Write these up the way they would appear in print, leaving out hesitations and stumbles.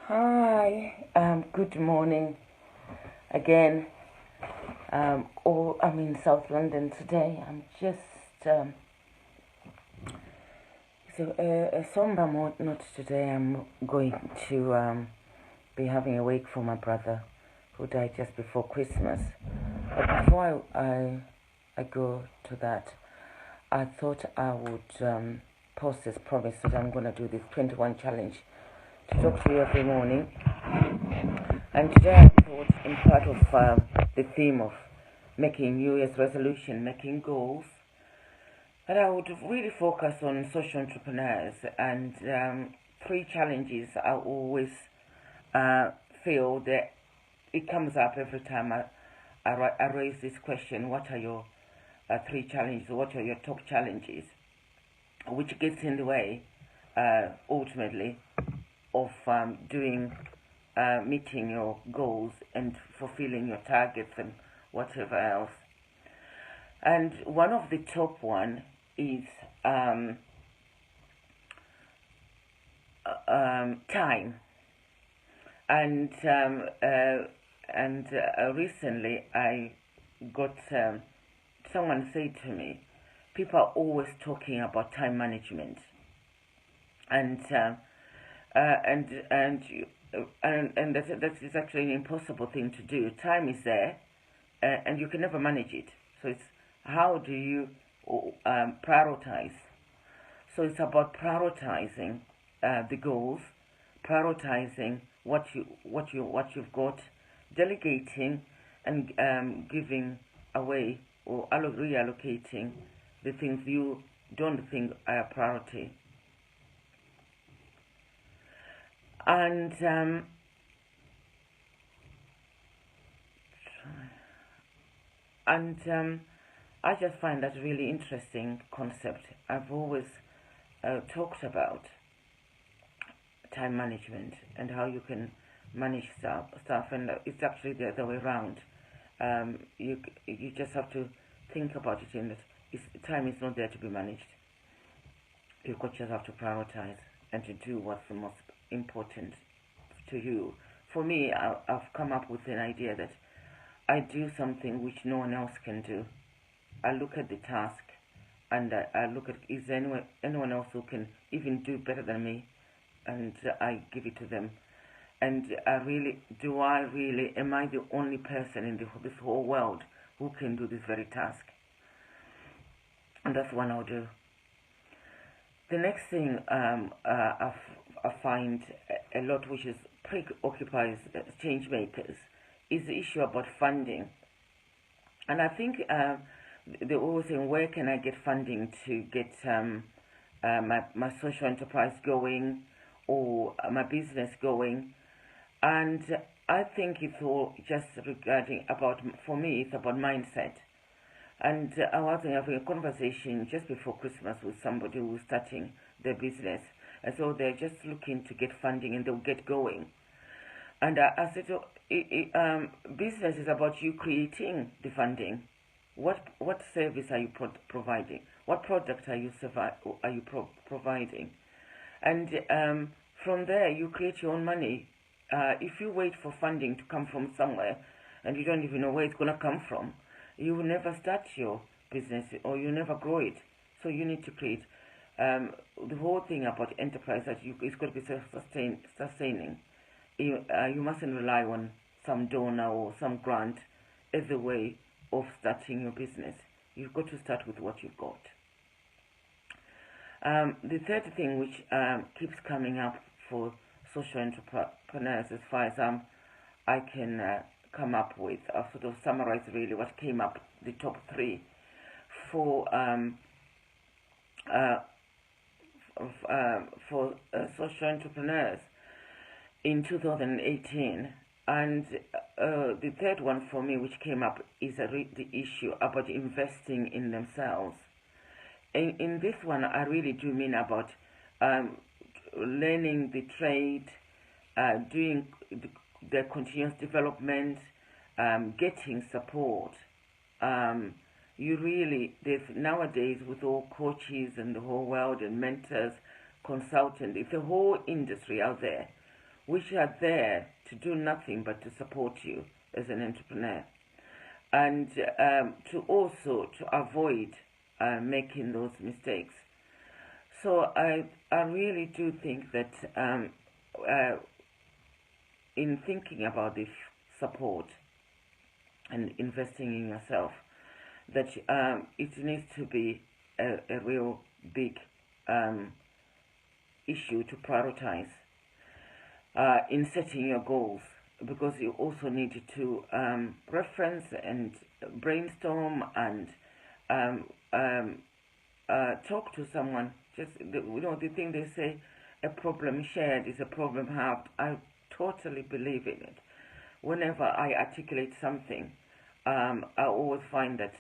Hi, good morning again. I'm in South London today. I'm just so a somber note today. I'm going to be having a wake for my brother, who died just before Christmas. But before I go to that, I thought I would post this promise that I'm going to do this 21 challenge to talk to you every morning. And today I thought, in part of the theme of making New Year's resolution, making goals, that I would really focus on social entrepreneurs and three challenges I always feel that it comes up every time I raise this question: what are your three challenges? What are your top challenges? Which gets in the way, ultimately, of meeting your goals and fulfilling your targets and whatever else. And one of the top one is time. And recently I got someone said to me, people are always talking about time management, and and and that is actually an impossible thing to do. Time is there, and you can never manage it. So it's how do you prioritize? So it's about prioritizing the goals, prioritizing what you've got, delegating, and giving away or reallocating the things you don't think are a priority. And I just find that a really interesting concept. I've always talked about time management and how you can manage stuff, and it's actually the other way around. You just have to think about it in that time is not there to be managed. You just have to prioritize and to do what's the most important to you. For me, I've come up with an idea that I do something which no one else can do. I look at the task and I look at, is there anyone else who can even do better than me, and I give it to them. And am I the only person in this whole world who can do this very task? And that's one I'll do. The next thing I find a lot, which is preoccupies changemakers, is the issue about funding. And I think they're always saying, where can I get funding to get my social enterprise going, or my business going? And I think it's all just regarding for me, it's about mindset. And I was having a conversation just before Christmas with somebody who was starting their business. And so they're just looking to get funding and they'll get going. And I said, business is about you creating the funding. What service are you providing? What product are you providing? And from there, you create your own money. If you wait for funding to come from somewhere and you don't even know where it's going to come from, you will never start your business or you never grow it. So you need to create the whole thing about enterprise that it's got to be sustaining. You mustn't rely on some donor or some grant as a way of starting your business. You've got to start with what you've got. The third thing which keeps coming up for social entrepreneurs, as far as I can come up with, I'll sort of summarize really what came up, the top three for social entrepreneurs in 2018. And the third one for me which came up is the issue about investing in themselves. In this one, I really do mean about learning the trade, doing the continuous development, getting support. There's nowadays with all coaches and the whole world and mentors, consultants, it's a whole industry out there which are there to do nothing but to support you as an entrepreneur, and to also to avoid making those mistakes. So I really do think that in thinking about this support and investing in yourself, that it needs to be a real big issue to prioritize in setting your goals, because you also need to reference and brainstorm and talk to someone. Just the thing they say, a problem shared is a problem halved. I totally believe in it. Whenever I articulate something, I always find that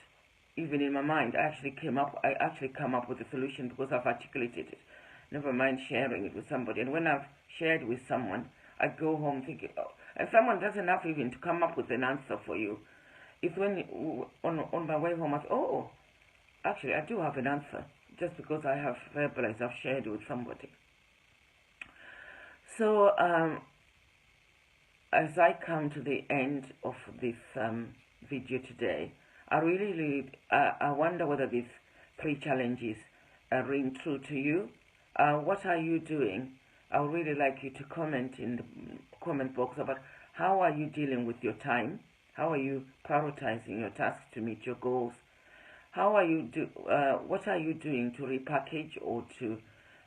even in my mind, I actually come up with a solution because I've articulated it. Never mind sharing it with somebody. And when I've shared with someone, I go home thinking, oh, and someone doesn't have even to come up with an answer for you. It's when on my way home I say, oh, actually I do have an answer, just because I have verbalized, I've shared with somebody. So as I come to the end of this video today, I wonder whether these 3 challenges ring true to you. What are you doing? I would really like you to comment in the comment box about how are you dealing with your time? How are you prioritizing your tasks to meet your goals? How are you what are you doing to repackage or to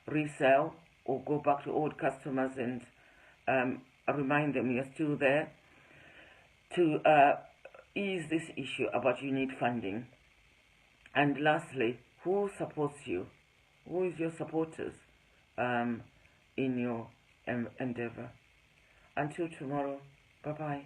resell or go back to old customers and remind them you're still there, to ease this issue about you need funding? And lastly, who supports you? Who is your supporters in your endeavor? Until tomorrow, bye-bye.